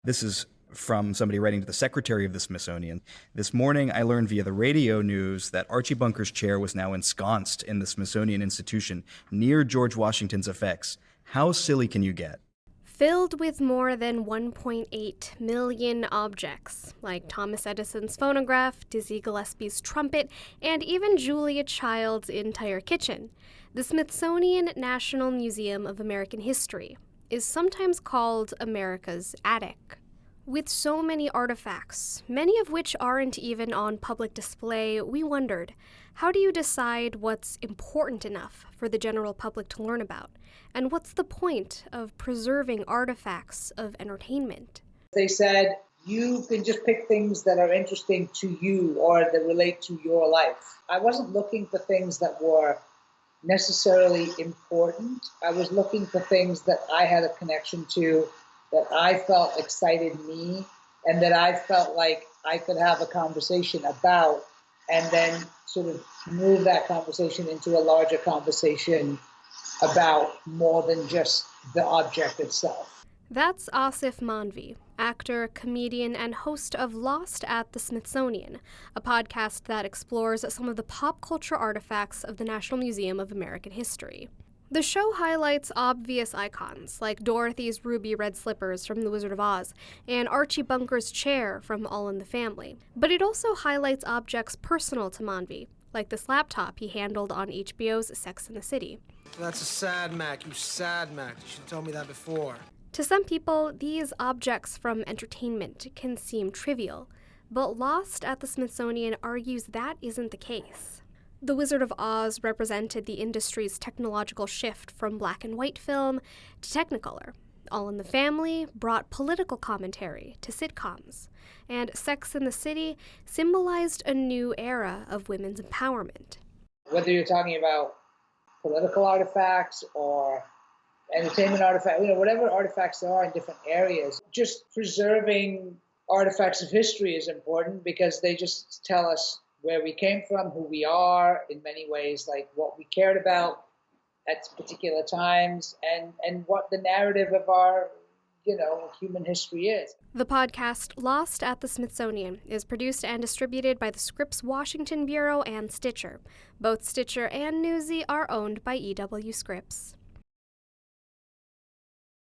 This is from somebody writing to the secretary of the Smithsonian. This morning, I learned via the radio news that Archie Bunker's chair was now ensconced in the Smithsonian Institution near George Washington's effects. How silly can you get? Filled with more than 1.8 million objects, like Thomas Edison's phonograph, Dizzy Gillespie's trumpet, and even Julia Child's entire kitchen, the Smithsonian National Museum of American History is sometimes called America's attic. With so many artifacts, many of which aren't even on public display, we wondered, how do you decide what's important enough for the general public to learn about? And what's the point of preserving artifacts of entertainment? They said, you can just pick things that are interesting to you or that relate to your life. I wasn't looking for things that were necessarily important. I was looking for things that I had a connection to, that I felt excited me, and that I felt like I could have a conversation about, and then sort of move that conversation into a larger conversation about more than just the object itself. That's Aasif Mandvi, actor, comedian, and host of Lost at the Smithsonian, a podcast that explores some of the pop culture artifacts of the National Museum of American History. The show highlights obvious icons, like Dorothy's ruby red slippers from The Wizard of Oz and Archie Bunker's chair from All in the Family. But it also highlights objects personal to Mandvi, like this laptop he handled on HBO's Sex and the City. That's a sad Mac, you sad Mac. You should have told me that before. To some people, these objects from entertainment can seem trivial, but Lost at the Smithsonian argues that isn't the case. The Wizard of Oz represented the industry's technological shift from black and white film to Technicolor. All in the Family brought political commentary to sitcoms, and Sex and the City symbolized a new era of women's empowerment. Whether you're talking about political artifacts or entertainment artifacts, whatever artifacts there are in different areas, just preserving artifacts of history is important because they just tell us where we came from, who we are, in many ways, like what we cared about at particular times, and what the narrative of our, human history is. The podcast Lost at the Smithsonian is produced and distributed by the Scripps Washington Bureau and Stitcher. Both Stitcher and Newsy are owned by E.W. Scripps.